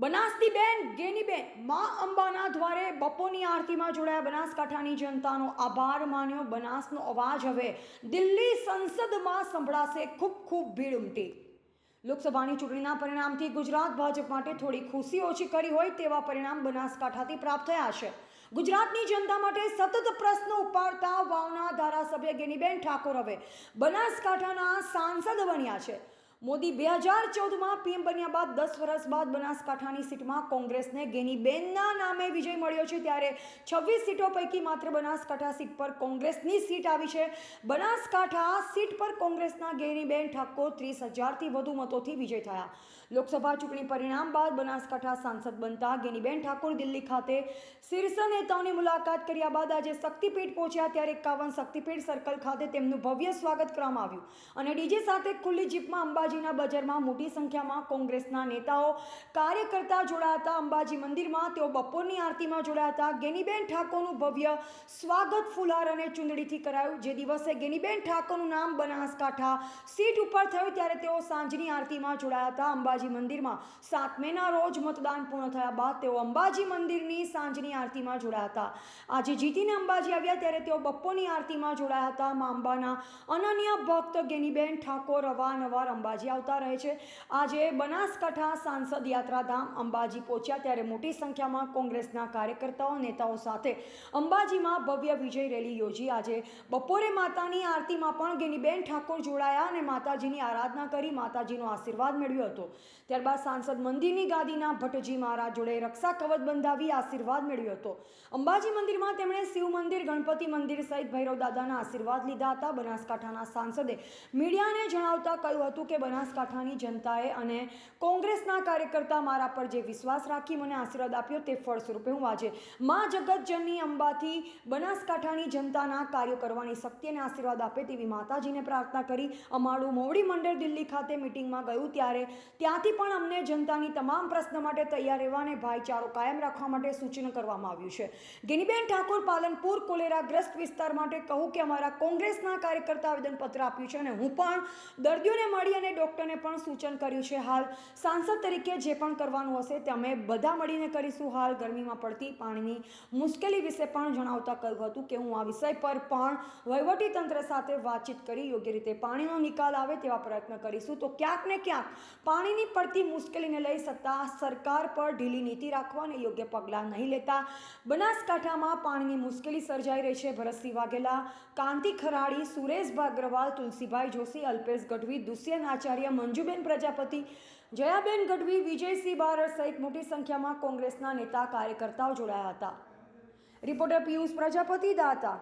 બનાસની બેન ગેનીબેન મા અંબાના દ્વારે બપોરની આરતીમાં જોડાયા બનાસકાંઠાની જનતાનો આભાર માન્યો। બનાસનો અવાજ હવે દિલ્હી સંસદમાં સંભળાશે। ખૂબ ખૂબ ભીડ ઉમટી। લોકસભાની ચૂંટણીના પરિણામથી ગુજરાત ભાજપ માટે થોડી ખુશી ઓછી કરી હોય તેવા પરિણામ બનાસકાંઠાથી પ્રાપ્ત થયા છે। ગુજરાતની જનતા માટે સતત પ્રશ્નો ઉપાડતા વાવના ધારાસભ્ય ગેનીબેન ઠાકોર હવે બનાસકાંઠાના સાંસદ બન્યા છે। મોદી 2014માં પીએમ બન્યા બાદ 10 વર્ષ બાદ બનાસકાંઠાની સીટમાં કોંગ્રેસને ગેનીબેનના નામે વિજય મળ્યો છે, ત્યારે 26 સીટો પૈકી માત્ર બનાસકાંઠા સીટ પર કોંગ્રેસની સીટ આવી છે। બનાસકાંઠા સીટ પર કોંગ્રેસના ગેનીબેન ઠાકોર 30,000થી વધુ મતોથી વિજય થયા। લોકસભા ચૂંટણી પરિણામ બાદ બનાસકાંઠા સાંસદ બનતા ગેનીબેન ઠાકોર દિલ્હી ખાતે શીર્ષ નેતાઓની મુલાકાત કર્યા બાદ આજે શક્તિપીઠ પહોંચ્યા, ત્યારે 51 શક્તિપીઠ સર્કલ ખાતે તેમનું ભવ્ય સ્વાગત કરવામાં આવ્યું અને ડીજે સાથે ખુલ્લી જીપમાં અંબાજી બજારમાં મોટી સંખ્યામાં કોંગ્રેસના નેતાઓ કાર્યકર્તા જોડાયા હતા। અંબાજી મંદિરમાં તેઓ બપોરની આરતીમાં જોડાયા હતા। ગેનીબેન ઠાકોરનું ભવ્ય સ્વાગત ફુલાર અને ચુંદડીથી કરાયું। જે દિવસે ગેનીબેન ઠાકોરનું નામ બનાસકાંઠા સીટ ઉપર થયું ત્યારે તેઓ સાંજની આરતીમાં જોડાયા હતા। અંબાજી મંદિરમાં 7 મેના રોજ મતદાન પૂર્ણ થયા બાદ તેઓ અંબાજી મંદિરની સાંજની આરતીમાં જોડાયા હતા। આજે જીતીને અંબાજી આવ્યા ત્યારે તેઓ બપોરની આરતીમાં જોડાયા હતા। મા અંબાના અનન્ય ભક્ત ગેનીબેન ઠાકોર અવારનવાર અંબાજી આવતા રહે છે। આજે બનાસકાંઠા સાંસદ યાત્રાધામ અંબાજી પહોંચ્યા ત્યારે મોટી સંખ્યામાં કોંગ્રેસના કાર્યકર્તાઓ નેતાઓ સાથે અંબાજીમાં ભવ્ય વિજય રેલી યોજી। આજે બપોરે માતાની આરતીમાં પણ ગેનીબેન ઠાકોર જોડાયા અને માતાજીની આરાધના કરી માતાજીનો આશીર્વાદ મેળવ્યો હતો। ત્યારબાદ સાંસદ મંદિરની ગાદીના ભટ્ટજી મહારાજ જોડે રક્ષા કવચ બંધાવી આશીર્વાદ મેળવ્યો હતો। અંબાજી મંદિરમાં તેમણે શિવ મંદિર, ગણપતિ મંદિર સહિત ભૈરવ દાદાના આશીર્વાદ લીધા હતા। બનાસકાંઠાના સાંસદે મીડિયાને જણાવતા કહ્યું હતું કે બનાસકાંઠાની જનતાએ અને કોંગ્રેસના કાર્યકર્તા મારા પર જે વિશ્વાસ રાખી મને આશીર્વાદ આપ્યો તે ફળ સ્વરૂપે હું આજે મા જગતજનની અંબાથી બનાસકાંઠાની જનતાના કાર્યો કરવાની શક્તિ અને આશીર્વાદ આપે તેવી માતાજીને પ્રાર્થના કરી। અમારું મોવડી મંડળ દિલ્હી ખાતે મિટિંગમાં ગયું ત્યારે ત્યાંથી પણ અમને જનતાની તમામ પ્રશ્ન માટે તૈયાર રહેવા અને ભાઈચારો કાયમ રાખવા માટે સૂચન કરવામાં આવ્યું છે। ગેનીબેન ઠાકોર પાલનપુર કોલેરાગ્રસ્ત વિસ્તાર માટે કહું કે અમારા કોંગ્રેસના કાર્યકર્તા આવેદનપત્ર આપ્યું છે અને હું પણ દર્દીઓને મળી અને ડૉક્ટરને પણ સૂચન કર્યું છે। હાલ સાંસદ તરીકે જે પણ કરવાનું હશે તે અમે બધા મળીને કરીશું। હાલ ગરમીમાં પડતી પાણીની મુશ્કેલી વિશે પણ જણાવતા કહ્યું હતું કે હું આ વિષય પર પણ વહીવટીતંત્ર સાથે વાતચીત કરી યોગ્ય રીતે પાણીનો નિકાલ આવે તેવા પ્રયત્ન કરીશું। તો ક્યાંક ને ક્યાંક પાણીની પડતી મુશ્કેલીને લઈ સત્તા સરકાર પર ઢીલી નીતિ રાખવા અને યોગ્ય પગલાં નહીં લેતા બનાસકાંઠામાં પાણીની મુશ્કેલી સર્જાઈ રહી છે। ભરતસિંહ વાઘેલા, કાંતિ ખરાડી, સુરેશભાઈ અગ્રવાલ, તુલસીભાઈ જોશી, અલ્પેશ ગઢવી, દુષ્યંત આચાર્ય, મંજુબેન પ્રજાપતિ, જયાબેન ગઢવી, વિજયસિંહ બારડ સહિત મોટી સંખ્યામાં કોંગ્રેસના નેતા કાર્યકર્તાઓ જોડાયા હતા। રિપોર્ટર પિયુષ પ્રજાપતિ, દાતા।